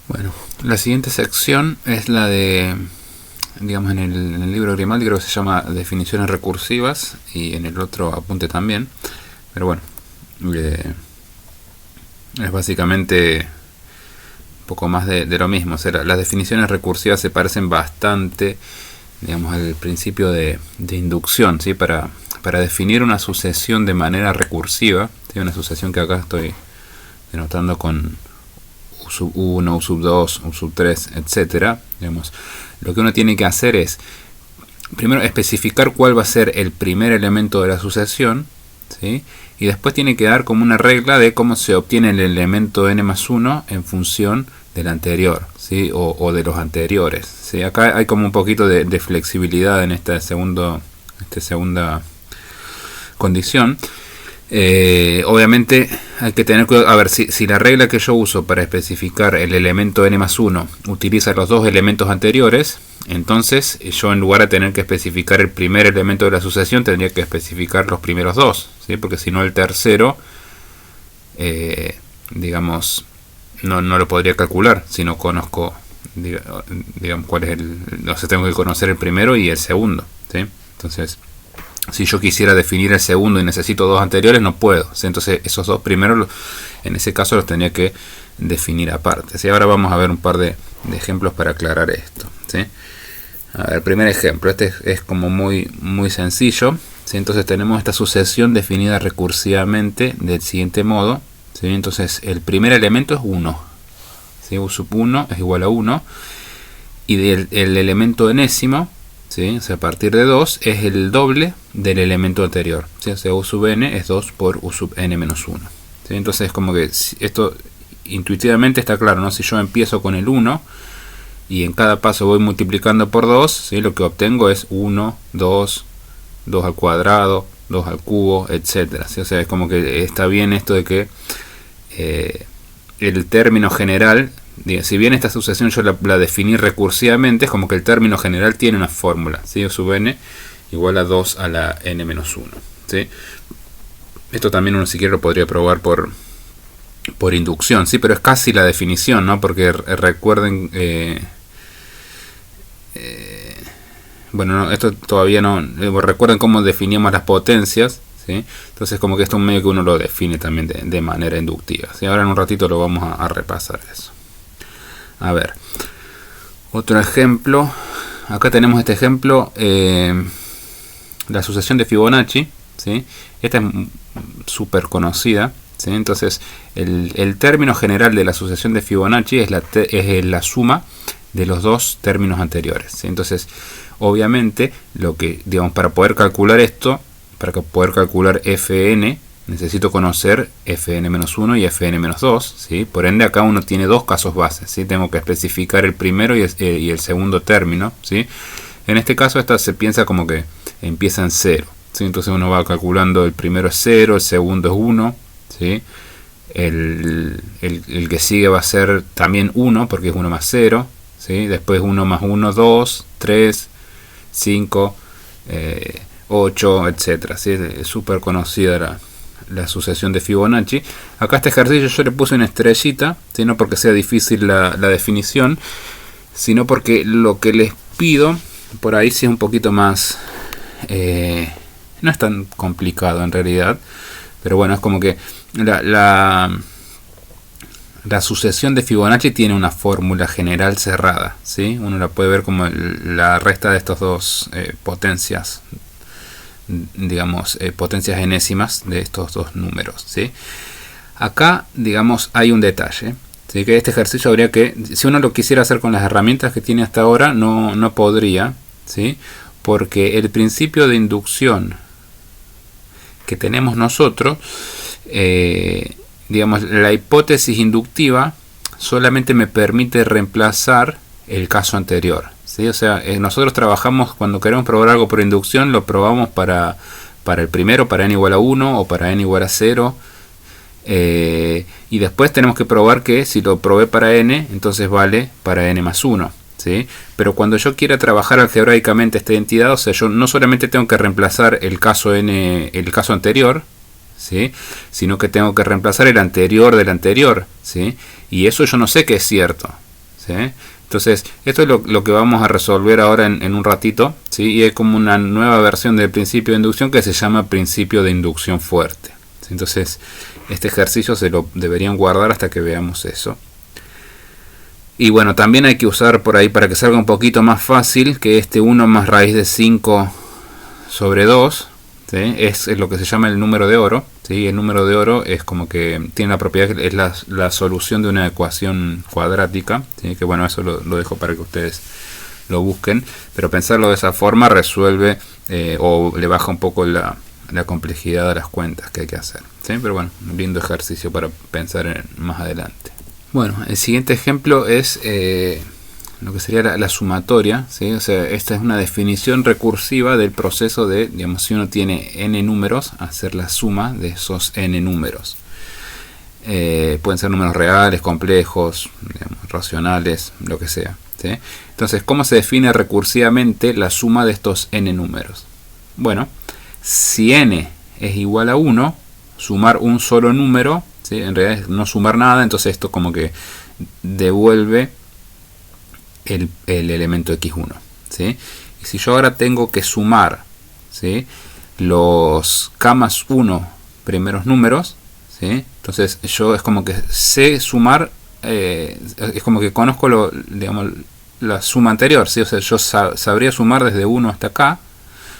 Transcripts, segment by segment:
Bueno, la siguiente sección es la de, digamos, en el libro Grimaldi creo que se llama definiciones recursivas, y en el otro apunte también, pero bueno, es básicamente un poco más de lo mismo. O sea, las definiciones recursivas se parecen bastante, digamos, al principio de inducción, ¿sí? Para definir una sucesión de manera recursiva, ¿sí? Una sucesión que acá estoy denotando con U sub 1, U sub 2, U sub 3, etcétera. Digamos, lo que uno tiene que hacer es primero especificar cuál va a ser el primer elemento de la sucesión, ¿sí? Y después tiene que dar como una regla de cómo se obtiene el elemento n más 1 en función del anterior, ¿sí? o de los anteriores, ¿sí? Acá hay como un poquito de flexibilidad en esta segunda condición. Obviamente hay que tener cuidado. A ver, si la regla que yo uso para especificar el elemento n más 1 utiliza los dos elementos anteriores, entonces yo, en lugar de tener que especificar el primer elemento de la sucesión, tendría que especificar los primeros dos, ¿sí? Porque si no, el tercero, digamos, no lo podría calcular si no conozco, digamos, cuál es o sea, tengo que conocer el primero y el segundo, ¿sí? Entonces, si yo quisiera definir el segundo y necesito dos anteriores, no puedo, ¿sí? Entonces esos dos primeros, en ese caso, los tenía que definir aparte, ¿sí? Ahora vamos a ver un par de ejemplos para aclarar esto, ¿sí? A ver, primer ejemplo, este es como muy sencillo, ¿sí? Entonces tenemos esta sucesión definida recursivamente del siguiente modo, ¿sí? Entonces el primer elemento es 1, ¿sí? U sub 1 es igual a 1, y el elemento enésimo, ¿sí? O sea, a partir de 2 es el doble del elemento anterior, ¿sí? O sea, U sub n es 2 por U sub n menos 1, ¿sí? Entonces como que esto intuitivamente está claro, ¿no? Si yo empiezo con el 1 y en cada paso voy multiplicando por 2, ¿sí? Lo que obtengo es 1, 2, 2 al cuadrado, 2 al cubo, etcétera, ¿sí? O sea, es como que está bien esto de que el término general, si bien esta sucesión yo la definí recursivamente, es como que el término general tiene una fórmula, ¿sí? U sub n igual a 2 a la n menos 1, ¿sí? Esto también uno, si quiere, lo podría probar por inducción, ¿sí? Pero es casi la definición, ¿no? Porque recuerden, bueno, no, esto todavía no, recuerden cómo definíamos las potencias, ¿sí? Entonces como que esto es un medio que uno lo define también de manera inductiva, ¿sí? Ahora en un ratito lo vamos a repasar eso. A ver, otro ejemplo. Acá tenemos este ejemplo, la sucesión de Fibonacci, ¿sí? Esta es súper conocida, ¿sí? Entonces el término general de la sucesión de Fibonacci es la suma de los dos términos anteriores, ¿sí? Entonces obviamente lo que, digamos, para poder calcular esto, para poder calcular fn, necesito conocer fn-1 y fn-2, ¿sí? Por ende acá uno tiene dos casos bases, ¿sí? Tengo que especificar el primero y el segundo término, ¿sí? En este caso esta se piensa como que empieza en 0, ¿sí? Entonces uno va calculando, el primero es 0, el segundo es 1, ¿sí? El que sigue va a ser también 1 porque es 1 más 0, ¿sí? Después 1 más 1, 2, 3, 5, 8, etcétera, ¿sí? Es súper conocida la sucesión de Fibonacci. Acá este ejercicio yo le puse una estrellita, ¿sí? No porque sea difícil la definición, sino porque lo que les pido por ahí sí es un poquito más, no es tan complicado en realidad, pero bueno, es como que la sucesión de Fibonacci tiene una fórmula general cerrada, ¿sí? Uno la puede ver como la resta de estos dos potencias, digamos, potencias enésimas de estos dos números, ¿sí? Acá, digamos, hay un detalle, ¿sí? Que este ejercicio habría que, si uno lo quisiera hacer con las herramientas que tiene hasta ahora, no podría, ¿sí? Porque el principio de inducción que tenemos nosotros, digamos, la hipótesis inductiva solamente me permite reemplazar el caso anterior, ¿sí? O sea, nosotros trabajamos, cuando queremos probar algo por inducción, lo probamos para el primero, para n igual a 1 o para n igual a 0, y después tenemos que probar que si lo probé para n, entonces vale para n más 1, ¿sí? Pero cuando yo quiera trabajar algebraicamente esta identidad, o sea, yo no solamente tengo que reemplazar el caso anterior, ¿sí? Sino que tengo que reemplazar el anterior del anterior, ¿sí? Y eso yo no sé que es cierto, ¿sí? Entonces, esto es lo que vamos a resolver ahora en un ratito, ¿sí? Y es como una nueva versión del principio de inducción que se llama principio de inducción fuerte, ¿sí? Entonces, este ejercicio se lo deberían guardar hasta que veamos eso. Y bueno, también hay que usar por ahí para que salga un poquito más fácil que este 1 más raíz de 5 sobre 2, ¿sí? Es lo que se llama el número de oro, ¿sí? El número de oro es como que tiene la propiedad que es la solución de una ecuación cuadrática, ¿sí? Que bueno, eso lo dejo para que ustedes lo busquen, pero pensarlo de esa forma resuelve o le baja un poco la complejidad de las cuentas que hay que hacer, ¿sí? Pero bueno, un lindo ejercicio para pensar más adelante. Bueno, el siguiente ejemplo es lo que sería la sumatoria, ¿sí? O sea, esta es una definición recursiva del proceso de, digamos, si uno tiene n números, hacer la suma de esos n números. Pueden ser números reales, complejos, digamos, racionales, lo que sea, ¿sí? Entonces, ¿cómo se define recursivamente la suma de estos n números? Bueno, si n es igual a 1, sumar un solo número, ¿sí? En realidad es no sumar nada, entonces esto como que devuelve el elemento x1, ¿sí? Y si yo ahora tengo que sumar, ¿sí?, los k más 1 primeros números, ¿sí?, entonces yo es como que sé sumar, es como que conozco digamos, la suma anterior, ¿sí? O sea, yo sabría sumar desde 1 hasta k.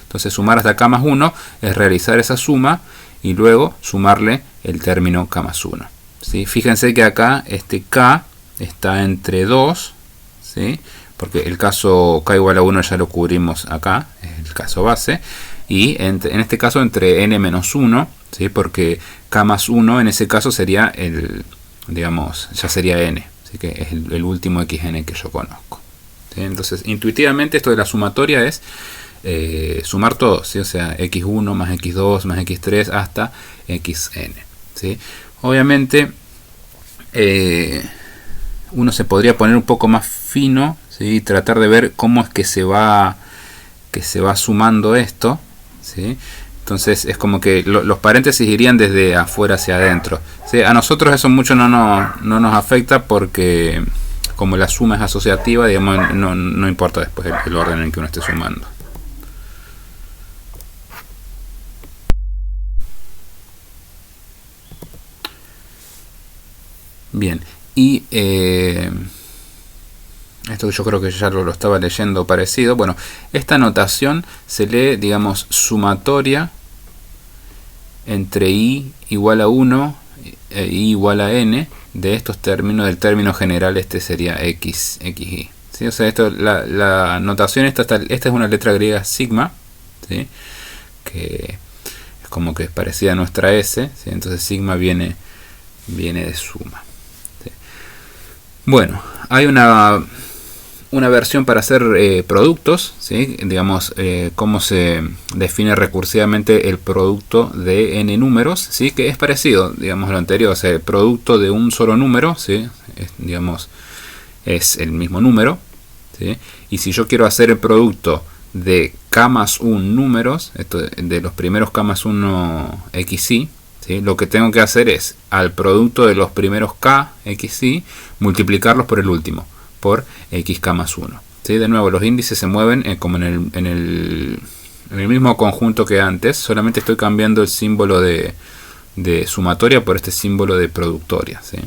Entonces sumar hasta k más 1 es realizar esa suma y luego sumarle el término k más 1, ¿sí? Fíjense que acá este k está entre 2, ¿sí? Porque el caso k igual a 1 ya lo cubrimos acá, es el caso base, y en este caso entre n menos 1, ¿sí? Porque k más 1 en ese caso sería digamos, ya sería n, así que es el último xn que yo conozco, ¿sí? Entonces intuitivamente esto de la sumatoria es sumar todo, ¿sí? O sea, x1 más x2 más x3 hasta xn, ¿sí? Obviamente uno se podría poner un poco más fino, ¿sí? Y tratar de ver cómo es que se va sumando esto, ¿sí? Entonces es como que los paréntesis irían desde afuera hacia adentro, ¿sí? A nosotros eso mucho no nos afecta porque como la suma es asociativa, digamos, no importa después el orden en que uno esté sumando. Bien, y esto yo creo que ya lo estaba leyendo parecido. Bueno, esta notación se lee, digamos, sumatoria entre i igual a 1 e i igual a n de estos términos. Del término general este sería xy, ¿sí? O sea, esto, la notación esta es una letra griega sigma, ¿sí? Que es como que es parecida a nuestra s, ¿sí? Entonces sigma viene de suma. Bueno, hay una versión para hacer productos, ¿sí? Digamos, cómo se define recursivamente el producto de n números, ¿sí? Que es parecido, digamos, a lo anterior, o sea, el producto de un solo número, ¿sí? Digamos, es el mismo número, ¿sí? Y si yo quiero hacer el producto de k más 1 números, esto de los primeros k más 1 xy, ¿sí? Lo que tengo que hacer es al producto de los primeros k xy multiplicarlos por el último, por xk más 1, ¿sí? De nuevo, los índices se mueven como en el mismo conjunto que antes, solamente estoy cambiando el símbolo de sumatoria por este símbolo de productoria, ¿sí?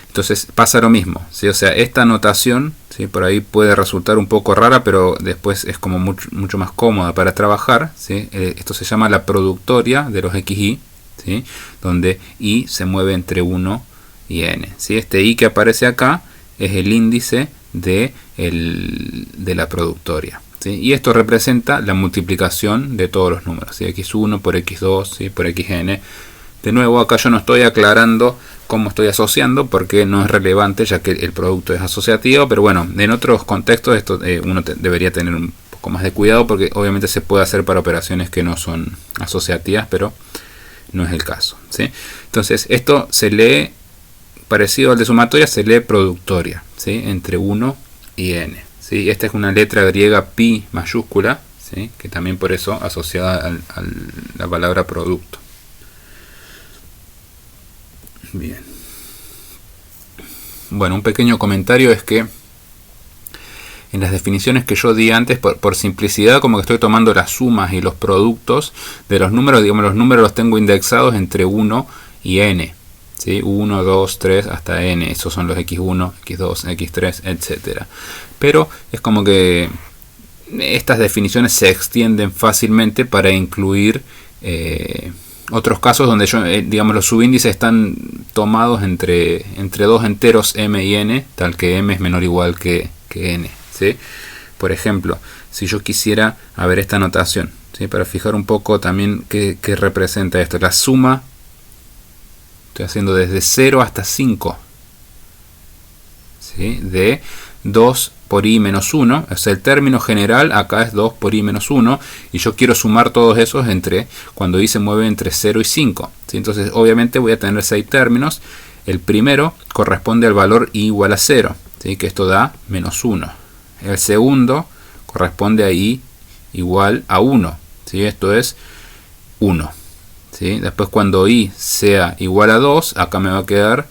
Entonces pasa lo mismo, ¿sí? O sea, esta notación, ¿sí? Por ahí puede resultar un poco rara, pero después es como mucho más cómoda para trabajar, ¿sí? Esto se llama la productoria de los xy, ¿sí? Donde i se mueve entre 1 y n, ¿sí? Este i que aparece acá es el índice de la productoria, ¿sí? Y esto representa la multiplicación de todos los números, ¿sí? x1 por x2, ¿sí? Por xn. De nuevo, acá yo no estoy aclarando cómo estoy asociando porque no es relevante, ya que el producto es asociativo, pero bueno, en otros contextos esto uno debería tener un poco más de cuidado porque obviamente se puede hacer para operaciones que no son asociativas, pero no es el caso, ¿sí? Entonces esto se lee parecido al de sumatoria, se lee productoria, ¿sí? Entre 1 y n, ¿sí? Esta es una letra griega pi mayúscula, ¿sí? Que también por eso asociada a la palabra producto. Bien. Bueno, un pequeño comentario es que en las definiciones que yo di antes, por simplicidad, como que estoy tomando las sumas y los productos de los números. Digamos, los números los tengo indexados entre 1 y n, ¿sí? 1, 2, 3 hasta n. Esos son los x1, x2, x3, etc. Pero es como que estas definiciones se extienden fácilmente para incluir otros casos donde digamos, los subíndices están tomados entre dos enteros m y n, tal que m es menor o igual que n. ¿Sí? Por ejemplo, si yo quisiera ver esta notación, ¿sí? Para fijar un poco también qué representa esto. La suma, estoy haciendo desde 0 hasta 5, ¿sí? De 2 por i menos 1, o sea, el término general acá es 2 por i menos 1, y yo quiero sumar todos esos cuando i se mueve entre 0 y 5, ¿sí? Entonces obviamente voy a tener 6 términos. El primero corresponde al valor i igual a 0, ¿sí? Que esto da menos 1. El segundo corresponde a i igual a 1, ¿sí? Esto es 1, ¿sí? Después, cuando i sea igual a 2, acá me va a quedar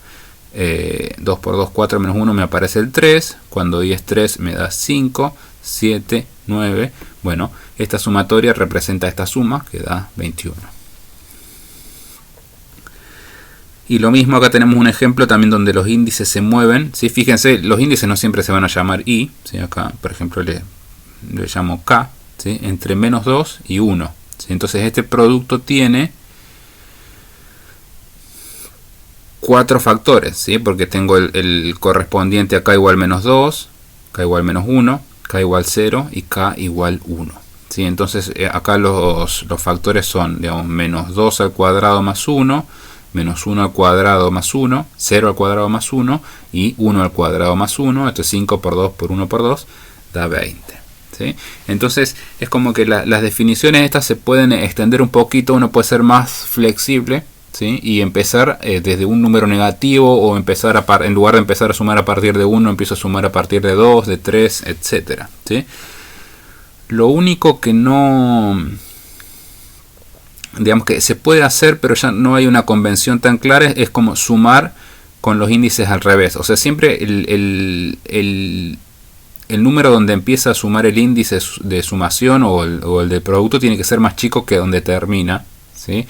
2 por 2, 4 menos 1, me aparece el 3. Cuando i es 3 me da 5, 7, 9. Bueno, esta sumatoria representa esta suma que da 21. Y lo mismo, acá tenemos un ejemplo también donde los índices se mueven, ¿sí? Fíjense, los índices no siempre se van a llamar i, ¿sí? Acá, por ejemplo, le llamo k, ¿sí? Entre menos 2 y 1, ¿sí? Entonces este producto tiene 4 factores, ¿sí? Porque tengo el correspondiente a k igual menos 2, k igual menos 1, k igual 0 y k igual 1. ¿Sí? Entonces acá los factores son, digamos, menos 2 al cuadrado más 1, menos 1 al cuadrado más 1, 0 al cuadrado más 1 y 1 al cuadrado más 1. Esto es 5 por 2 por 1 por 2, da 20. ¿Sí? Entonces es como que las definiciones estas se pueden extender un poquito, uno puede ser más flexible, ¿sí? Y empezar desde un número negativo, o empezar en lugar de empezar a sumar a partir de 1, empiezo a sumar a partir de 2, de 3, etc. ¿Sí? Lo único que no... digamos que se puede hacer, pero ya no hay una convención tan clara, es como sumar con los índices al revés. O sea, siempre el número donde empieza a sumar el índice de sumación o el de producto tiene que ser más chico que donde termina, ¿sí?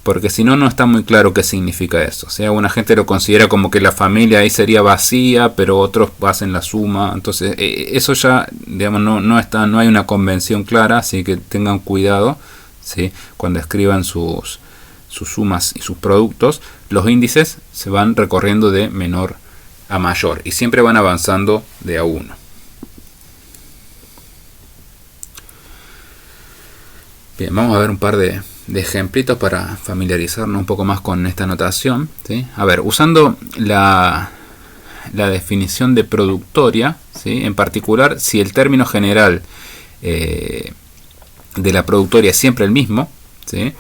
Porque si no, no está muy claro qué significa eso. O sea, una gente lo considera como que la familia ahí sería vacía, pero otros hacen la suma. Entonces, eso ya, digamos, no hay una convención clara, así que tengan cuidado, ¿sí? Cuando escriban sus sumas y sus productos, los índices se van recorriendo de menor a mayor y siempre van avanzando de a 1. Bien, vamos a ver un par de ejemplitos para familiarizarnos un poco más con esta notación, ¿sí? A ver, usando la definición de productoria, ¿sí? En particular, si el término general de la productoria es siempre el mismo, ¿sí?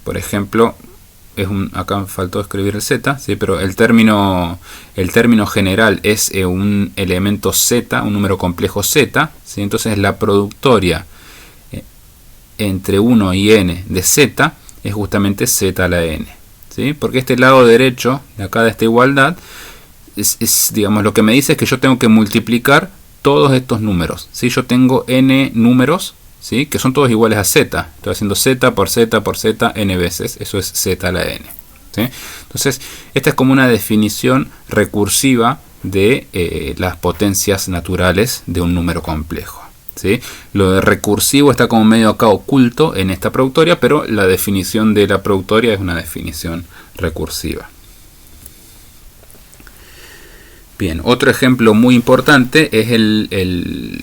Por ejemplo, acá me faltó escribir el z, ¿sí? Pero el término general es un elemento z, un número complejo z, ¿sí? Entonces la productoria entre 1 y n de z es justamente z a la n, ¿sí? Porque este lado derecho de acá de esta igualdad es digamos, lo que me dice es que yo tengo que multiplicar todos estos números, ¿sí? Yo tengo n números, ¿sí? Que son todos iguales a z. Estoy haciendo z por z por z n veces. Eso es z a la n, ¿sí? Entonces, esta es como una definición recursiva de las potencias naturales de un número complejo, ¿sí? Lo de recursivo está como medio acá oculto en esta productoria, pero la definición de la productoria es una definición recursiva. Bien, otro ejemplo muy importante es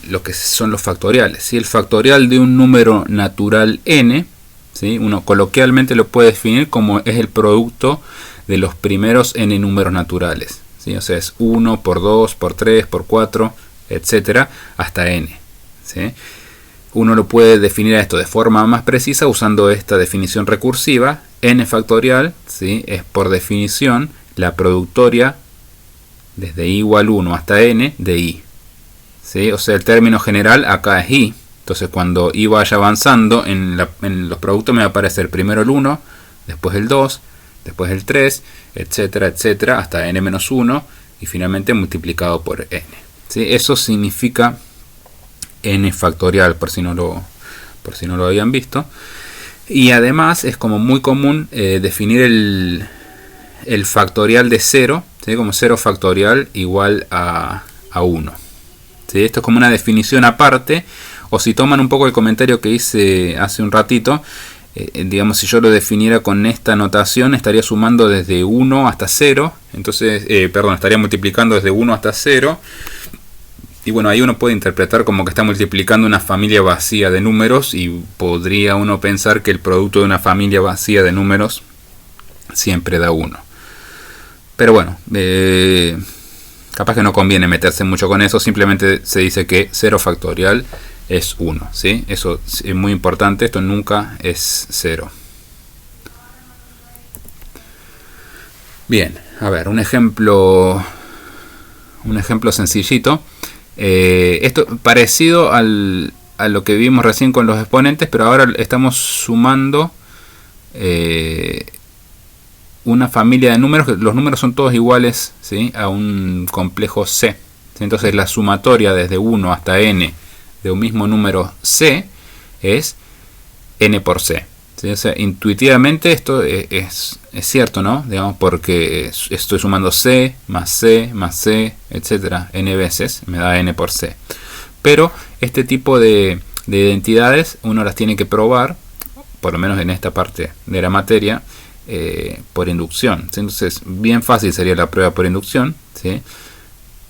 lo que son los factoriales, ¿sí? El factorial de un número natural n, ¿sí? Uno coloquialmente lo puede definir como es el producto de los primeros n números naturales, ¿sí? O sea, es 1 por 2, por 3, por 4, etcétera, hasta n, ¿sí? Uno lo puede definir a esto de forma más precisa usando esta definición recursiva. N factorial, ¿sí? Es por definición la productoria desde i igual 1 hasta n de i, ¿sí? O sea, el término general acá es i. Entonces, cuando i vaya avanzando en los productos me va a aparecer primero el 1, después el 2, después el 3, etcétera, etcétera, hasta n-1 y finalmente multiplicado por n. ¿Sí? Eso significa n factorial, por si no lo habían visto. Y además es como muy común definir el factorial de 0, ¿sí? Como 0 factorial igual a 1. ¿Sí? Esto es como una definición aparte, o si toman un poco el comentario que hice hace un ratito, digamos, si yo lo definiera con esta notación, estaría sumando desde 1 hasta 0, entonces, estaría multiplicando desde 1 hasta 0, y bueno, ahí uno puede interpretar como que está multiplicando una familia vacía de números, y podría uno pensar que el producto de una familia vacía de números siempre da 1. Pero bueno, capaz que no conviene meterse mucho con eso, simplemente se dice que 0 factorial es 1, ¿sí? Eso es muy importante, esto nunca es 0. Bien, a ver, un ejemplo sencillito. Esto parecido a lo que vimos recién con los exponentes, pero ahora estamos sumando una familia de números, los números son todos iguales, ¿sí? A un complejo C. Entonces la sumatoria desde 1 hasta n de un mismo número C es n por C. ¿Sí? O sea, intuitivamente esto es cierto, ¿no? Digamos, porque estoy sumando C, etcétera, n veces, me da n por C. Pero este tipo de identidades uno las tiene que probar, por lo menos en esta parte de la materia, por inducción. ¿Sí? Entonces, bien fácil sería la prueba por inducción, ¿sí?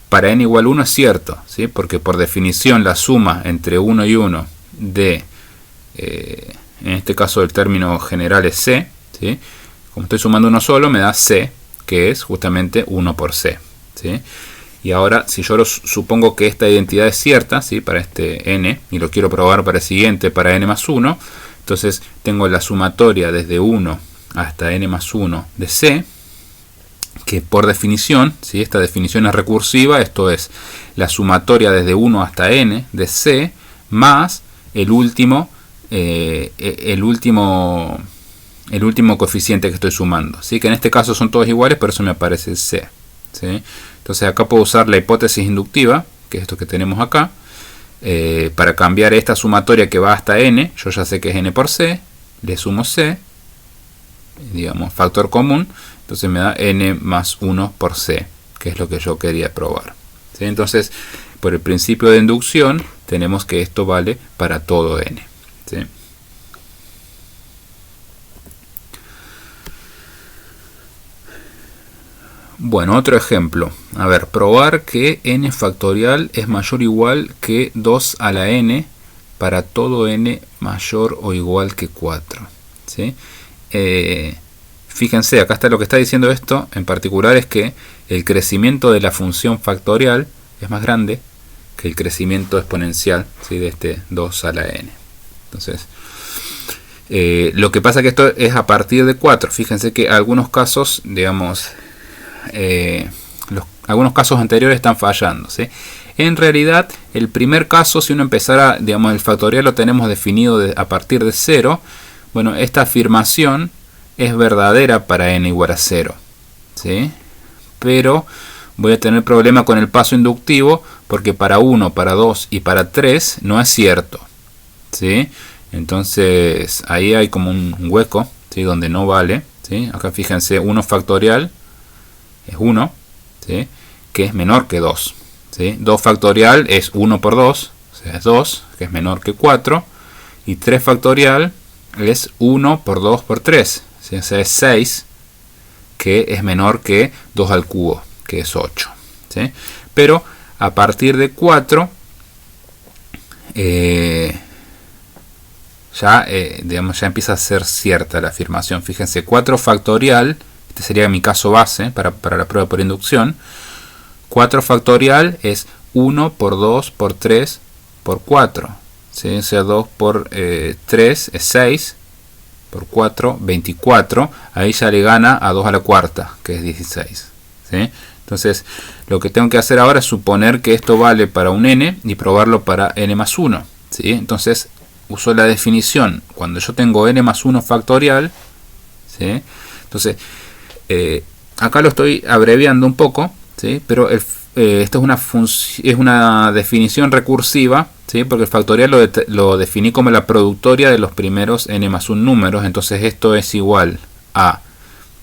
Para n igual 1 es cierto, ¿sí? Porque por definición la suma entre 1 y 1 de, en este caso el término general es C, ¿sí? Como estoy sumando uno solo, me da C, que es justamente 1 por C, ¿sí? Y ahora, si yo supongo que esta identidad es cierta, ¿sí? Para este n, y lo quiero probar para el siguiente, para n más 1, entonces tengo la sumatoria desde 1 hasta n más 1 de C, que por definición, ¿sí? Esta definición es recursiva, esto es la sumatoria desde 1 hasta n de C más el último coeficiente que estoy sumando, ¿sí? Que en este caso son todos iguales, por eso me aparece C, ¿sí? Entonces acá puedo usar la hipótesis inductiva, que es esto que tenemos acá, para cambiar esta sumatoria que va hasta n. Yo ya sé que es n por C, le sumo C, digamos factor común, entonces me da n más 1 por C, que es lo que yo quería probar, ¿sí? Entonces, por el principio de inducción, tenemos que esto vale para todo n, ¿sí? Bueno, otro ejemplo. A ver, probar que n factorial es mayor o igual que 2 a la n para todo n mayor o igual que 4, ¿sí? Fíjense, acá está lo que está diciendo esto en particular, es que el crecimiento de la función factorial es más grande que el crecimiento exponencial, ¿sí? De este 2 a la n. Entonces, lo que pasa es que esto es a partir de 4. Fíjense que algunos casos, digamos, algunos casos anteriores están fallando, ¿sí? En realidad, el primer caso, si uno empezara, digamos, el factorial lo tenemos definido a partir de 0. Bueno, esta afirmación es verdadera para n igual a 0, ¿sí? Pero voy a tener problema con el paso inductivo, porque para 1, para 2 y para 3 no es cierto, ¿sí? Entonces ahí hay como un hueco, ¿sí? Donde no vale, ¿sí? Acá fíjense, 1 factorial es 1, ¿sí? Que es menor que 2, ¿sí? 2 factorial es 1 por 2, o sea es 2, que es menor que 4, y 3 factorial es 1 por 2 por 3, ¿sí? O sea es 6, que es menor que 2 al cubo, que es 8, ¿sí? Pero a partir de 4 digamos, ya empieza a ser cierta la afirmación. Fíjense, 4 factorial, este sería mi caso base para la prueba por inducción. 4 factorial es 1 por 2 por 3 por 4, ¿sí? O sea, 2 por 3 es 6, por 4, 24. Ahí ya le gana a 2 a la cuarta, que es 16, ¿sí? Entonces, lo que tengo que hacer ahora es suponer que esto vale para un n y probarlo para n más 1, ¿sí? Entonces, uso la definición. Cuando yo tengo n más 1 factorial, ¿sí? Entonces, Acá lo estoy abreviando un poco, ¿sí? Pero esto es una definición recursiva, ¿sí? Porque el factorial lo definí como la productoria de los primeros n más 1 números. Entonces esto es igual a,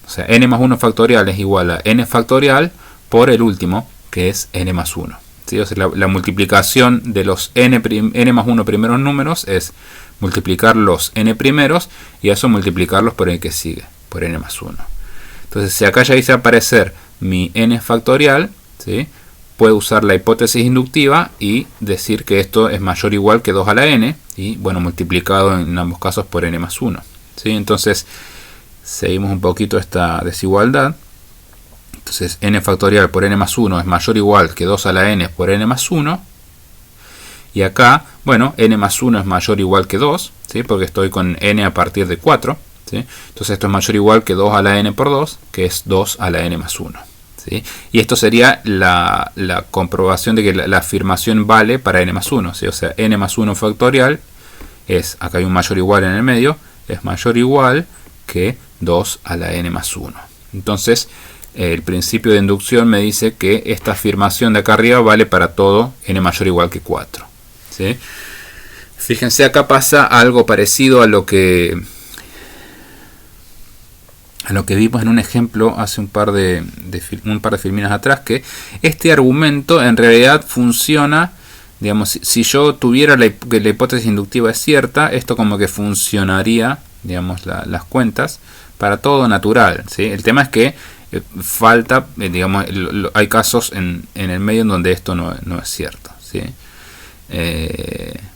o sea, n más 1 factorial es igual a n factorial por el último, que es n más 1. ¿Sí? O sea, la multiplicación de los n más 1 primeros números es multiplicar los n primeros y eso multiplicarlos por el que sigue, por n más 1. Entonces, si acá ya hice aparecer mi n factorial, ¿sí? Puedo usar la hipótesis inductiva y decir que esto es mayor o igual que 2 a la n, y bueno, multiplicado en ambos casos por n más 1. ¿Sí? Entonces, seguimos un poquito esta desigualdad. Entonces, n factorial por n más 1 es mayor o igual que 2 a la n por n más 1. Y acá, bueno, n más 1 es mayor o igual que 2, ¿sí? Porque estoy con n a partir de 4. ¿Sí? Entonces esto es mayor o igual que 2 a la n por 2, que es 2 a la n más 1. ¿Sí? Y esto sería la comprobación de que la afirmación vale para n más 1. ¿Sí? O sea, n más 1 factorial es, acá hay un mayor o igual en el medio, es mayor o igual que 2 a la n más 1. Entonces, el principio de inducción me dice que esta afirmación de acá arriba vale para todo n mayor o igual que 4. ¿Sí? Fíjense, acá pasa algo parecido a lo que vimos en un ejemplo hace un par de filminas atrás, que este argumento en realidad funciona, digamos, si yo tuviera que la hipótesis inductiva es cierta, esto como que funcionaría, digamos, las cuentas para todo natural, ¿sí? El tema es que falta, digamos, hay casos en el medio en donde esto no es cierto, ¿sí?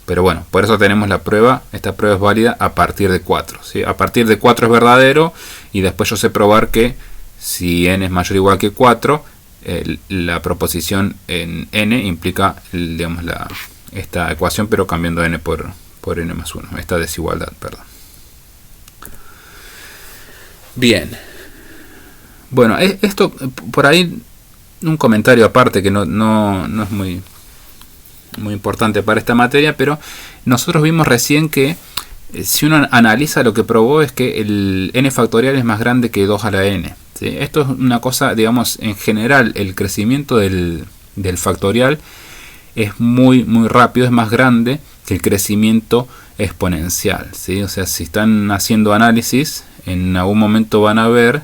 Pero bueno, por eso tenemos la prueba. Esta prueba es válida a partir de 4, ¿sí? A partir de 4 es verdadero, y después yo sé probar que si n es mayor o igual que 4, la proposición en n implica, digamos, esta ecuación, pero cambiando n por n más 1, esta desigualdad, perdón. Bien, bueno, esto por ahí un comentario aparte que no es muy importante para esta materia, pero nosotros vimos recién que si uno analiza, lo que probó es que el n factorial es más grande que 2 a la n, ¿sí? Esto es una cosa, digamos, en general el crecimiento del factorial es muy rápido, es más grande que el crecimiento exponencial, ¿sí? O sea, si están haciendo análisis, en algún momento van a ver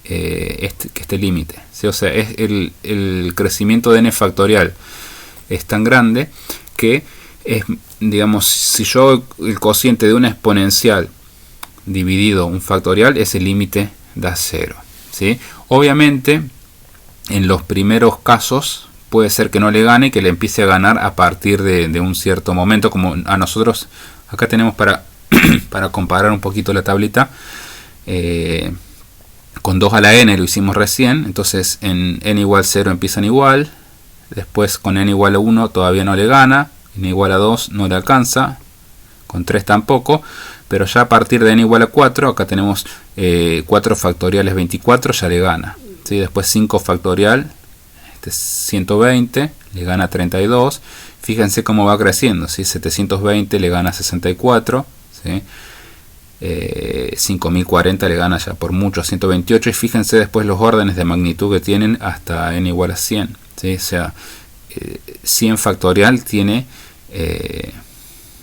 este límite, ¿sí? O sea, es el crecimiento de n factorial es tan grande que es, digamos, si yo el cociente de una exponencial dividido un factorial, ese límite da 0, ¿sí? Obviamente en los primeros casos puede ser que no le gane, que le empiece a ganar a partir de un cierto momento, como a nosotros acá tenemos para comparar un poquito la tablita, con 2 a la n lo hicimos recién. Entonces en n igual 0 empiezan igual, después con n igual a 1 todavía no le gana, n igual a 2 no le alcanza, con 3 tampoco, pero ya a partir de n igual a 4, acá tenemos 4 factoriales 24, ya le gana, ¿sí? Después 5 factorial, 120, le gana 32, fíjense cómo va creciendo, ¿sí? 720 le gana 64, ¿sí? 5040 le gana ya por mucho 128, y fíjense después los órdenes de magnitud que tienen hasta n igual a 100, ¿sí? O sea, 100 factorial tiene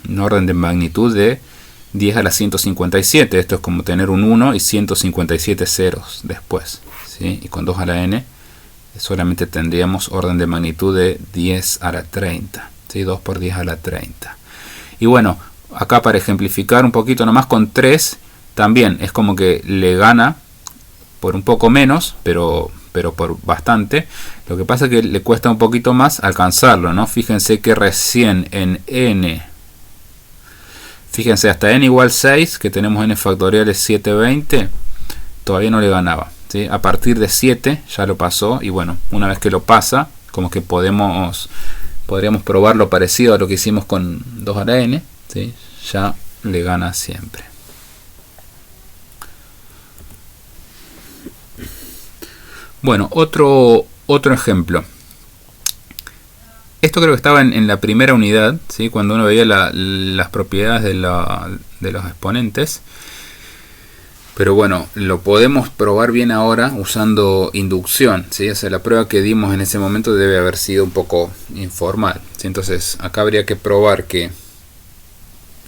un orden de magnitud de 10 a la 157. Esto es como tener un 1 y 157 ceros después, ¿sí? Y con 2 a la n solamente tendríamos orden de magnitud de 10 a la 30, ¿sí? 2 por 10 a la 30. Y bueno, acá para ejemplificar un poquito nomás, con 3 también es como que le gana por un poco menos, pero por bastante. Lo que pasa es que le cuesta un poquito más alcanzarlo, ¿no? Fíjense que recién en n, fíjense, hasta n igual 6, que tenemos n factorial es 720, todavía no le ganaba, ¿sí? A partir de 7 ya lo pasó, y bueno, una vez que lo pasa, como que podríamos probar lo parecido a lo que hicimos con 2 a la n, ¿sí? Ya le gana siempre. Bueno, otro ejemplo. Esto creo que estaba en la primera unidad, ¿sí? Cuando uno veía las propiedades de los exponentes. Pero bueno, lo podemos probar bien ahora usando inducción, ¿sí? O sea, la prueba que dimos en ese momento debe haber sido un poco informal, ¿sí? Entonces acá habría que probar que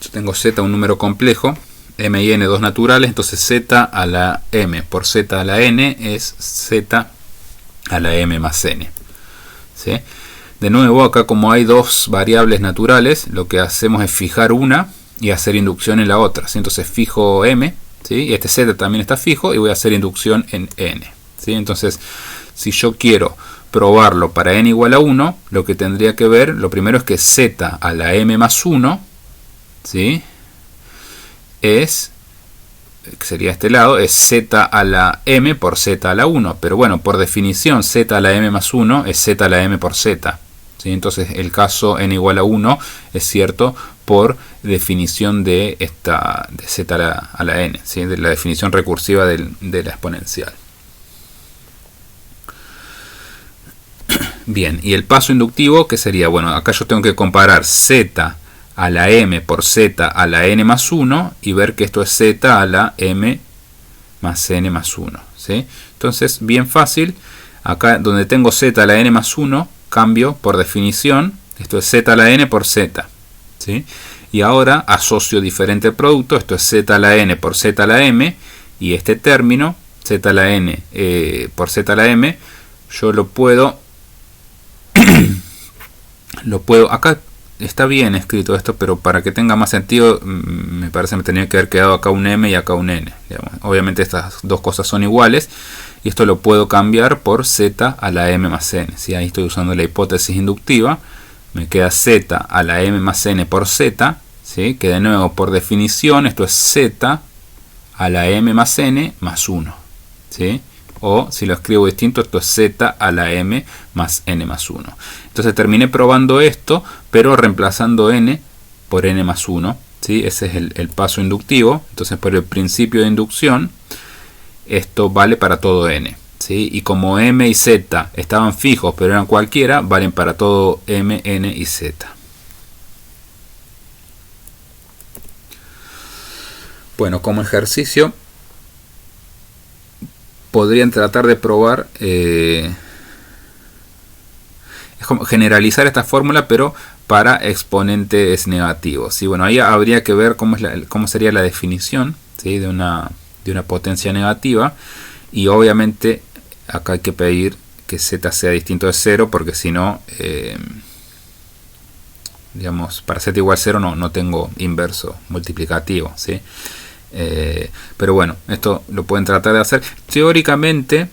yo tengo z un número complejo, m y n dos naturales, entonces z a la m por z a la n es z a la m más n, ¿sí? De nuevo, acá como hay dos variables naturales, lo que hacemos es fijar una y hacer inducción en la otra, ¿sí? Entonces fijo m, ¿sí? Y este z también está fijo y voy a hacer inducción en n, ¿sí? Entonces, si yo quiero probarlo para n igual a 1, lo que tendría que ver, lo primero es que z a la m más 1, ¿sí? Es, que sería este lado, es z a la m por z a la 1. Pero bueno, por definición, z a la m más 1 es z a la m por z. ¿Sí? Entonces el caso n igual a 1 es cierto por definición de esta de z a la n, ¿sí? De la definición recursiva de la exponencial. Bien, y el paso inductivo, que sería, bueno, acá yo tengo que comparar z a la m por z a la n más 1 y ver que esto es z a la m más n más 1, ¿sí? Entonces, bien fácil, acá donde tengo z a la n más 1, cambio por definición, esto es z a la n por z, ¿sí? Y ahora asocio diferente producto, esto es z a la n por z a la m, y este término, z a la n por z a la m, yo lo puedo, acá está bien escrito esto, pero para que tenga más sentido, me parece que me tenía que haber quedado acá un m y acá un n, digamos. Obviamente estas dos cosas son iguales, y esto lo puedo cambiar por z a la m más n, ¿sí? Ahí estoy usando la hipótesis inductiva, me queda z a la m más n por z, ¿sí? Que de nuevo por definición esto es z a la m más n más 1, ¿sí? O si lo escribo distinto, esto es z a la m más n más 1. Entonces terminé probando esto, pero reemplazando n por n más 1, ¿sí? Ese es el paso inductivo. Entonces por el principio de inducción, esto vale para todo n, ¿sí? Y como m y z estaban fijos, pero eran cualquiera, valen para todo m, n y z. Bueno, como ejercicio, podrían tratar de probar, es como generalizar esta fórmula, pero para exponentes negativos, ¿sí? Bueno, ahí habría que ver cómo sería la definición, ¿sí? de una potencia negativa, y obviamente acá hay que pedir que z sea distinto de 0, porque si no, digamos, para z igual a 0 no tengo inverso multiplicativo, ¿sí? Pero bueno, esto lo pueden tratar de hacer. Teóricamente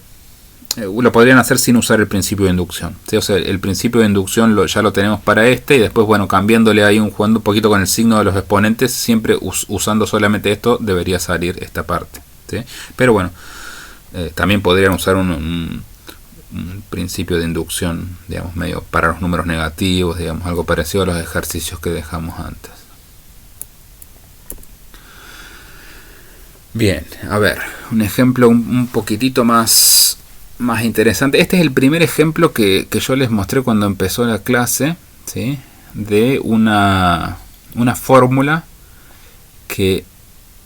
lo podrían hacer sin usar el principio de inducción, ¿sí? O sea, el principio de inducción ya lo tenemos para este, y después, bueno, cambiándole ahí jugando un poquito con el signo de los exponentes, siempre usando solamente esto debería salir esta parte, ¿sí? Pero bueno, también podrían usar un principio de inducción, digamos, medio para los números negativos, digamos, algo parecido a los ejercicios que dejamos antes. Bien, a ver, un ejemplo un poquitito más interesante. Este es el primer ejemplo que yo les mostré cuando empezó la clase, ¿sí? De una fórmula que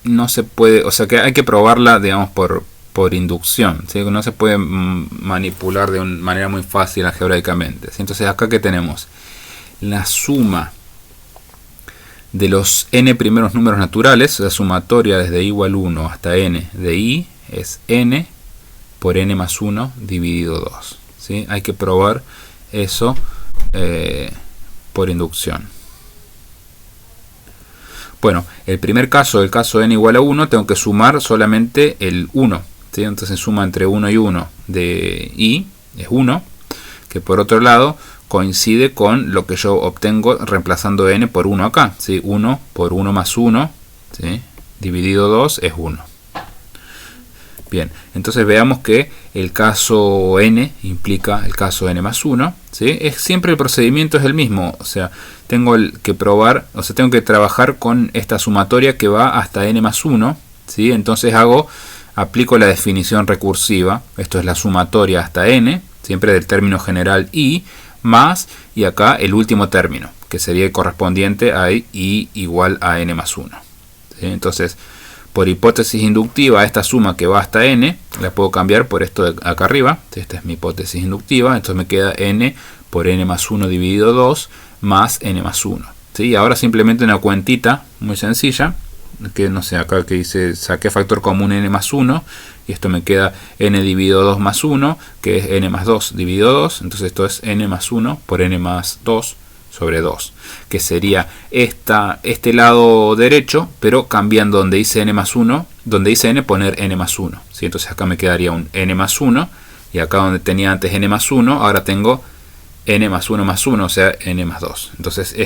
no se puede, o sea que hay que probarla, digamos, por inducción, ¿sí? No se puede manipular de una manera muy fácil algebraicamente, ¿sí? Entonces acá que tenemos la suma de los n primeros números naturales, la sumatoria desde i igual 1 hasta n de i es n por n más 1 dividido 2, ¿sí? Hay que probar eso por inducción. Bueno, el primer caso, el caso n igual a 1, tengo que sumar solamente el 1, ¿sí? Entonces suma entre 1 y 1 de i es 1, que por otro lado coincide con lo que yo obtengo reemplazando n por 1 acá, ¿sí? 1 por 1 más 1, ¿sí? Dividido 2 es 1. Bien, entonces veamos que el caso n implica el caso n más 1, ¿sí? Siempre el procedimiento es el mismo, o sea, tengo que probar, o sea, tengo que trabajar con esta sumatoria que va hasta n más 1, ¿sí? Entonces aplico la definición recursiva, esto es la sumatoria hasta n, siempre del término general i, más, y acá el último término, que sería el correspondiente a i igual a n más 1, ¿sí? Entonces, por hipótesis inductiva, esta suma que va hasta n, la puedo cambiar por esto de acá arriba. Esta es mi hipótesis inductiva, entonces me queda n por n más 1 dividido 2 más n más 1. ¿Sí? Ahora simplemente una cuentita muy sencilla, que no sé, acá que dice saqué factor común n más 1, y esto me queda n dividido 2 más 1, que es n más 2 dividido 2, entonces esto es n más 1 por n más 2 sobre 2, que sería este lado derecho, pero cambiando donde dice n más 1, donde dice n poner n más 1, ¿sí? Entonces acá me quedaría un n más 1, y acá donde tenía antes n más 1, ahora tengo n más 1 más 1, o sea n más 2. Entonces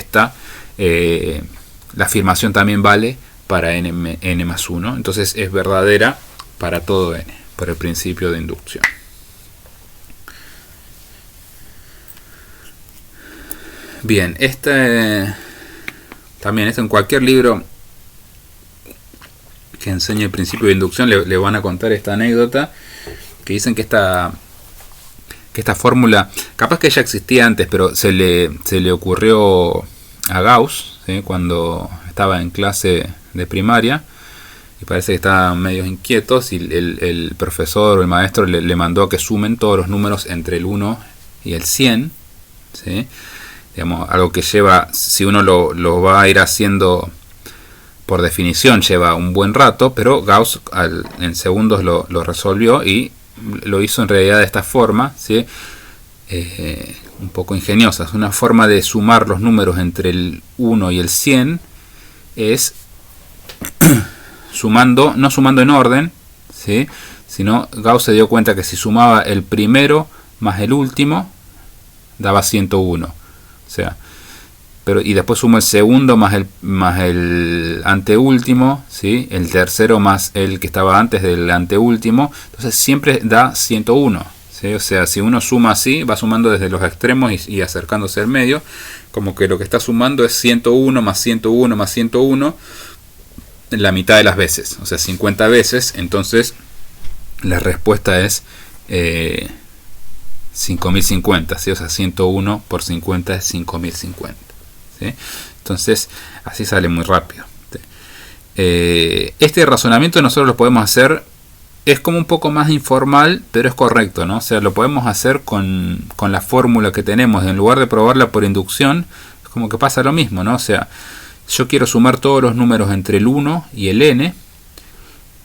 la afirmación también vale para n más 1, entonces es verdadera para todo n, por el principio de inducción. Bien, también en cualquier libro que enseñe el principio de inducción le van a contar esta anécdota, que dicen que esta fórmula, capaz que ya existía antes, pero se le ocurrió a Gauss, ¿sí? Cuando estaba en clase de primaria, y parece que estaban medio inquietos, y el profesor o el maestro le mandó a que sumen todos los números entre el 1 y el 100, ¿sí? Digamos, algo que lleva, si uno lo va a ir haciendo por definición, lleva un buen rato, pero Gauss en segundos lo resolvió y lo hizo en realidad de esta forma, ¿sí? Un poco ingeniosa. Es una forma de sumar los números entre el 1 y el 100, es no sumando en orden, ¿sí? Sino Gauss se dio cuenta que si sumaba el primero más el último, daba 101. O sea, y después sumo el segundo más el anteúltimo, ¿sí? El tercero más el que estaba antes del anteúltimo, entonces siempre da 101, ¿sí? O sea, si uno suma así, va sumando desde los extremos y acercándose al medio, como que lo que está sumando es 101 más 101 más 101 la mitad de las veces, o sea 50 veces. Entonces la respuesta es 5050, ¿sí? O sea 101 por 50 es 5050, ¿sí? Entonces así sale muy rápido, ¿sí? Este razonamiento nosotros lo podemos hacer, es como un poco más informal, pero es correcto, ¿no? O sea, lo podemos hacer con la fórmula que tenemos. En lugar de probarla por inducción, es como que pasa lo mismo, ¿no? O sea, yo quiero sumar todos los números entre el 1 y el n.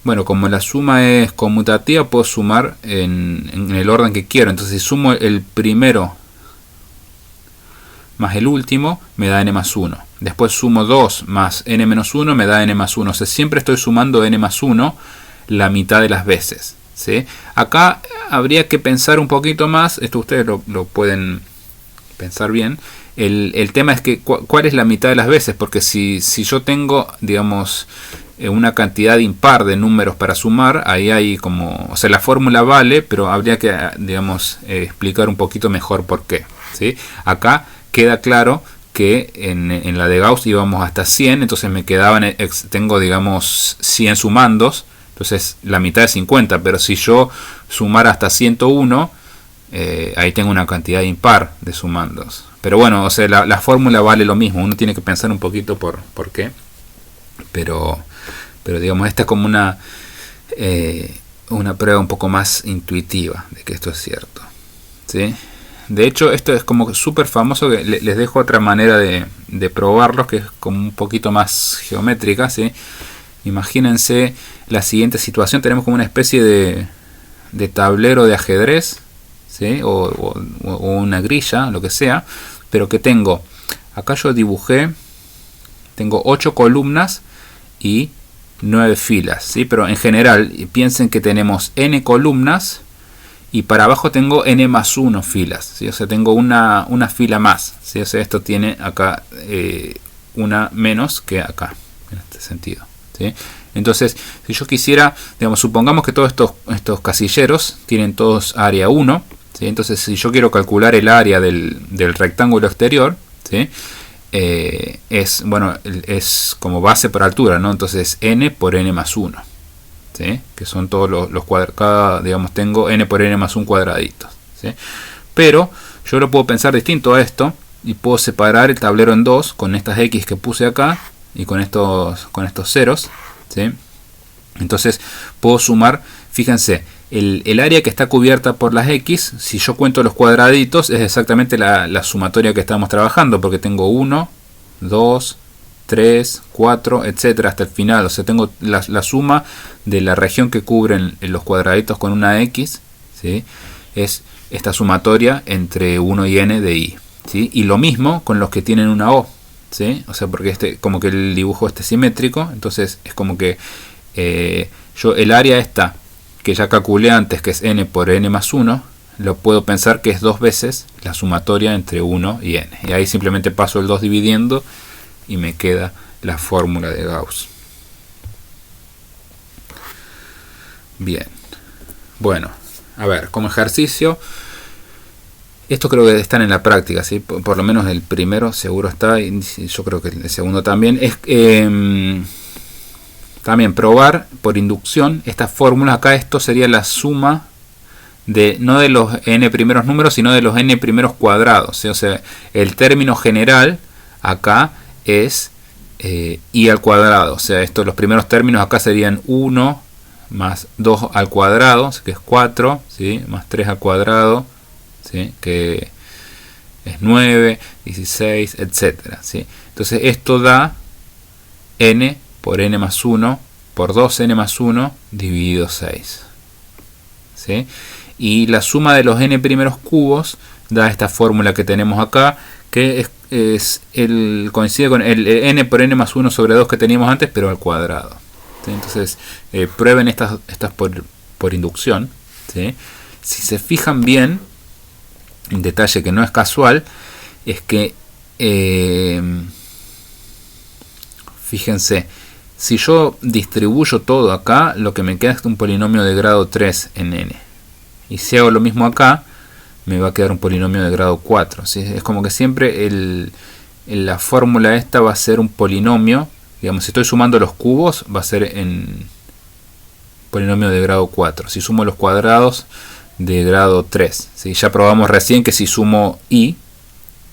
Bueno, como la suma es conmutativa, puedo sumar en el orden que quiero. Entonces, si sumo el primero más el último, me da n más 1. Después sumo 2 más n menos 1, me da n más 1. O sea, siempre estoy sumando n más 1 la mitad de las veces, ¿sí? Acá habría que pensar un poquito más. Esto ustedes lo pueden pensar bien. El tema es que ¿cuál es la mitad de las veces? Porque si yo tengo, digamos, una cantidad impar de números para sumar, ahí hay como, o sea, la fórmula vale, pero habría que, digamos, explicar un poquito mejor por qué, ¿sí? Acá queda claro que en la de Gauss íbamos hasta 100, entonces me quedaban, tengo, digamos, 100 sumandos, entonces la mitad es 50, pero si yo sumara hasta 101, ahí tengo una cantidad impar de sumandos. Pero bueno, o sea, la fórmula vale lo mismo, uno tiene que pensar un poquito por qué, pero digamos, esta es como una prueba un poco más intuitiva de que esto es cierto, ¿sí? De hecho, esto es como súper famoso, que les dejo otra manera de probarlo, que es como un poquito más geométrica, ¿sí? Imagínense la siguiente situación, tenemos como una especie de tablero de ajedrez, ¿sí? o una grilla, lo que sea, pero que tengo, acá yo dibujé, tengo 8 columnas y 9 filas, ¿sí? Pero en general piensen que tenemos n columnas y para abajo tengo n más 1 filas, ¿sí? O sea, tengo una fila más, ¿sí? O sea, esto tiene acá una menos que acá, en este sentido, ¿sí? Entonces, si yo quisiera, digamos, supongamos que todos estos casilleros tienen todos área 1, ¿sí? Entonces, si yo quiero calcular el área del rectángulo exterior, ¿sí? Es como base por altura, ¿no? Entonces n por n más 1, ¿sí? Que son todos los cuadrados, digamos, tengo n por n más 1 cuadraditos, ¿sí? Pero yo lo puedo pensar distinto a esto y puedo separar el tablero en dos con estas x que puse acá y con estos ceros, ¿sí? Entonces puedo sumar, fíjense, el área que está cubierta por las X, si yo cuento los cuadraditos, es exactamente la sumatoria que estamos trabajando, porque tengo 1, 2, 3, 4, etcétera, hasta el final. O sea, tengo la suma de la región que cubren los cuadraditos con una X, ¿sí? Es esta sumatoria entre 1 y n de i, ¿sí? Y lo mismo con los que tienen una O, ¿sí? O sea, porque como que el dibujo esté simétrico, entonces es como que yo el área esta que ya calculé antes, que es n por n más 1, lo puedo pensar que es 2 veces la sumatoria entre 1 y n. Y ahí simplemente paso el 2 dividiendo y me queda la fórmula de Gauss. Bien. Bueno, a ver, como ejercicio, esto creo que están en la práctica, ¿sí? Por lo menos el primero seguro está, y yo creo que el segundo también. Es también probar por inducción estas fórmulas. Acá esto sería la suma de no de los n primeros números, sino de los n primeros cuadrados, ¿sí? O sea, el término general acá es i al cuadrado. O sea, los primeros términos acá serían 1 más 2 al cuadrado, que es 4, ¿sí? Más 3 al cuadrado, ¿sí? Que es 9, 16, etcétera, ¿sí? Entonces esto da n por n más 1 por 2n más 1 dividido 6, ¿sí? Y la suma de los n primeros cubos da esta fórmula que tenemos acá, que coincide con el n por n más 1 sobre 2 que teníamos antes, pero al cuadrado, ¿sí? Entonces prueben estas por inducción, ¿sí? Si se fijan bien, un detalle que no es casual es que fíjense, si yo distribuyo todo acá, lo que me queda es un polinomio de grado 3 en n. Y si hago lo mismo acá, me va a quedar un polinomio de grado 4, ¿sí? Es como que siempre la fórmula esta va a ser un polinomio. Digamos, si estoy sumando los cubos, va a ser en polinomio de grado 4. Si sumo los cuadrados, de grado 3, ¿sí? Ya probamos recién que si sumo i,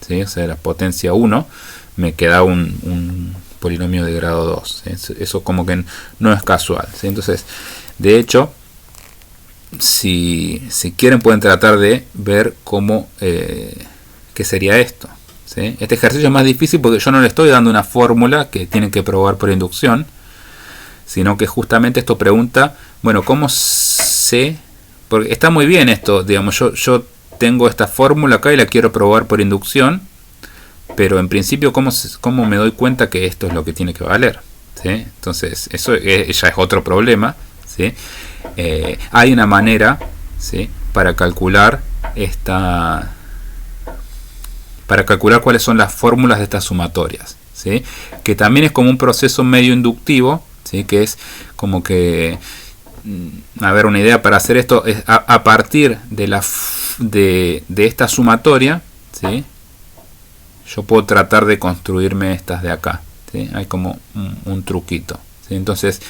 ¿sí? O sea, la potencia 1, me queda un polinomio de grado 2, ¿sí? Eso como que no es casual, ¿sí? Entonces, de hecho, si quieren pueden tratar de ver cómo qué sería esto, ¿sí? Este ejercicio es más difícil porque yo no le estoy dando una fórmula que tienen que probar por inducción, sino que justamente esto pregunta, bueno, ¿cómo sé? Porque está muy bien esto, digamos, yo tengo esta fórmula acá y la quiero probar por inducción, pero en principio, ¿cómo me doy cuenta que esto es lo que tiene que valer? ¿Sí? Entonces, eso ya es otro problema, ¿sí? Hay una manera, ¿sí? para calcular cuáles son las fórmulas de estas sumatorias, ¿sí? Que también es como un proceso medio inductivo, ¿sí? Que es como que, a ver, una idea para hacer esto es a partir de esta sumatoria, ¿sí? Yo puedo tratar de construirme estas de acá, ¿sí? Hay como un truquito, ¿sí? Entonces,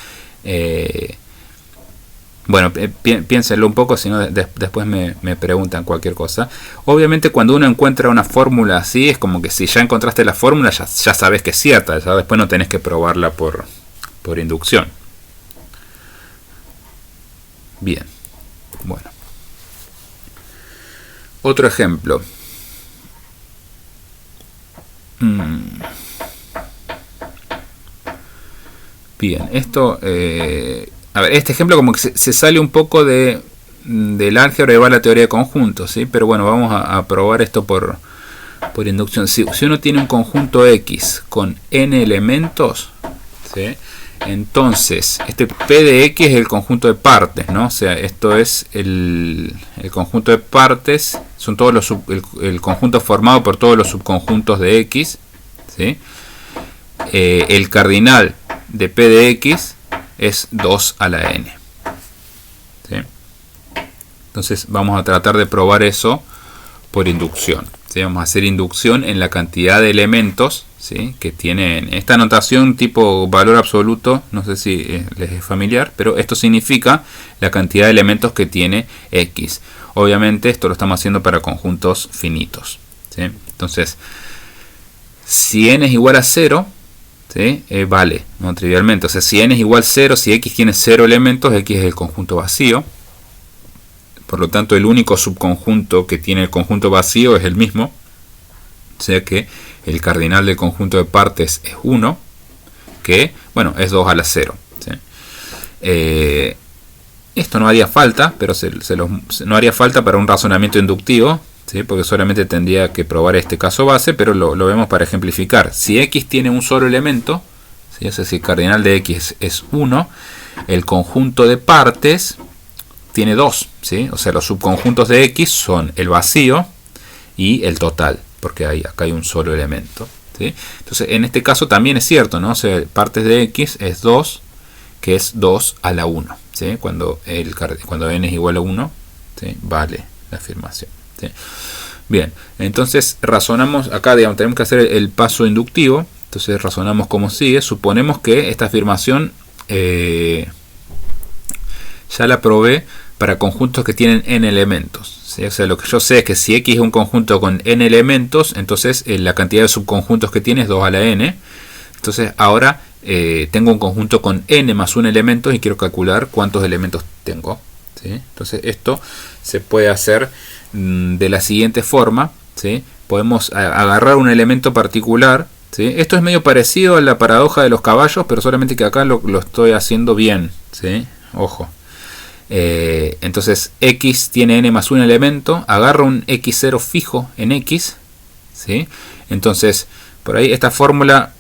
bueno, piénsenlo un poco, si no después me preguntan cualquier cosa. Obviamente cuando uno encuentra una fórmula así, es como que si ya encontraste la fórmula, ya sabes que es cierta, ya después no tenés que probarla por inducción. Bien, bueno. Otro ejemplo. Bien, esto... a ver, este ejemplo como que se sale un poco del álgebra y va a la teoría de conjuntos, ¿sí? Pero bueno, vamos a probar esto por inducción. Si uno tiene un conjunto X con n elementos, ¿sí? Entonces, este P de X es el conjunto de partes, ¿no? O sea, esto es el conjunto de partes, son todos el conjunto formado por todos los subconjuntos de X, ¿sí? El cardinal de P de X es 2 a la n, ¿sí? Entonces vamos a tratar de probar eso por inducción, ¿sí? Vamos a hacer inducción en la cantidad de elementos, ¿sí? Que tienen esta notación tipo valor absoluto, no sé si les es familiar, pero esto significa la cantidad de elementos que tiene X. Obviamente esto lo estamos haciendo para conjuntos finitos, ¿sí? Entonces, si n es igual a 0, ¿sí? Vale, ¿no? Trivialmente. O sea, si n es igual a 0, si x tiene 0 elementos, x es el conjunto vacío. Por lo tanto, el único subconjunto que tiene el conjunto vacío es el mismo. O sea que el cardinal del conjunto de partes es 1, que, bueno, es 2 a la 0. ¿Sí? Esto no haría falta, pero no haría falta para un razonamiento inductivo, ¿sí? Porque solamente tendría que probar este caso base, pero lo vemos para ejemplificar. Si x tiene un solo elemento, ¿sí? Es decir, el cardinal de x es 1, el conjunto de partes tiene 2, ¿sí? O sea, los subconjuntos de x son el vacío y el total, porque acá hay un solo elemento, ¿sí? Entonces, en este caso también es cierto, ¿no? O sea, partes de x es 2, que es 2 a la 1, ¿sí? Cuando n es igual a 1, ¿sí? Vale la afirmación, ¿sí? Bien, entonces razonamos, acá digamos, tenemos que hacer el paso inductivo. Entonces razonamos como sigue. Suponemos que esta afirmación ya la probé para conjuntos que tienen n elementos, ¿sí? O sea, lo que yo sé es que si x es un conjunto con n elementos, entonces la cantidad de subconjuntos que tiene es 2 a la n. Entonces ahora tengo un conjunto con n más 1 elementos y quiero calcular cuántos elementos tengo, ¿sí? Entonces esto se puede hacer de la siguiente forma, ¿sí? Podemos agarrar un elemento particular, ¿sí? Esto es medio parecido a la paradoja de los caballos, pero solamente que acá lo estoy haciendo bien, ¿sí? Ojo. Entonces x tiene n más 1 elemento, agarro un x0 fijo en x, ¿sí? Entonces por ahí esta fórmula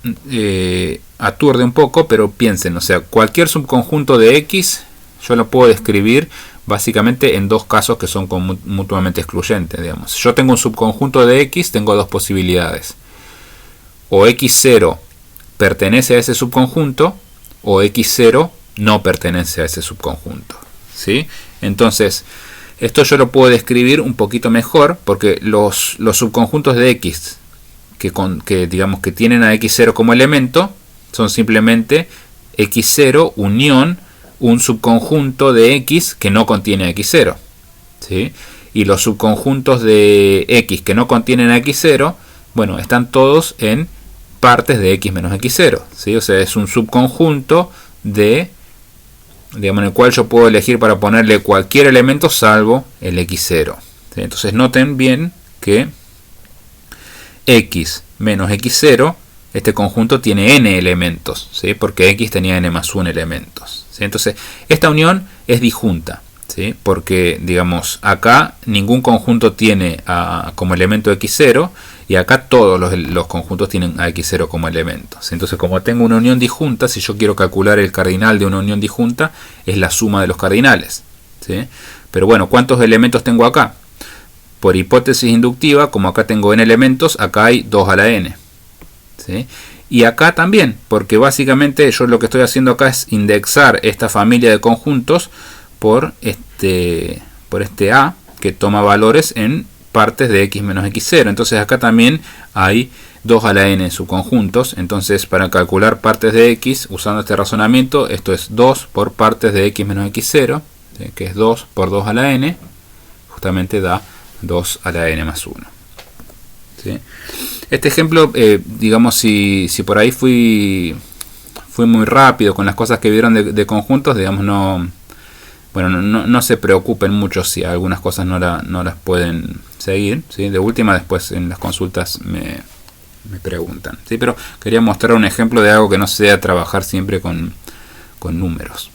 aturde un poco, pero piensen, o sea, cualquier subconjunto de x yo lo puedo describir básicamente en dos casos que son mutuamente excluyentes, digamos. Si yo tengo un subconjunto de x, tengo dos posibilidades. O x0 pertenece a ese subconjunto, o x0 no pertenece a ese subconjunto, ¿sí? Entonces, esto yo lo puedo describir un poquito mejor, porque los subconjuntos de x que digamos que tienen a x0 como elemento son simplemente x0 unión un subconjunto de x que no contiene a x0, ¿sí? Y los subconjuntos de x que no contienen a x0, bueno, están todos en partes de x menos x0, ¿sí? O sea, es un subconjunto de, digamos, en el cual yo puedo elegir para ponerle cualquier elemento salvo el x0, ¿sí? Entonces noten bien que x menos x0, este conjunto tiene n elementos, ¿sí? Porque x tenía n más 1 elementos, ¿sí? Entonces, esta unión es disjunta, ¿sí? Porque, digamos, acá ningún conjunto tiene como elemento x0, y acá todos los conjuntos tienen a x0 como elementos. Entonces, como tengo una unión disjunta, si yo quiero calcular el cardinal de una unión disjunta, es la suma de los cardinales, ¿sí? Pero bueno, ¿cuántos elementos tengo acá? Por hipótesis inductiva, como acá tengo n elementos, acá hay 2 a la n, ¿sí? Y acá también, porque básicamente yo lo que estoy haciendo acá es indexar esta familia de conjuntos por este A, que toma valores en partes de x menos x0. Entonces acá también hay 2 a la n subconjuntos. Entonces, para calcular partes de x, usando este razonamiento, esto es 2 por partes de x menos x0, ¿sí? Que es 2 por 2 a la n, justamente da 2 a la n más 1. ¿Sí? Este ejemplo, digamos, si por ahí fui muy rápido con las cosas que vieron de conjuntos, digamos, no se preocupen mucho si algunas cosas no las pueden seguir, ¿sí? De última, después en las consultas me preguntan, ¿sí? Pero quería mostrar un ejemplo de algo que no sea trabajar siempre con números.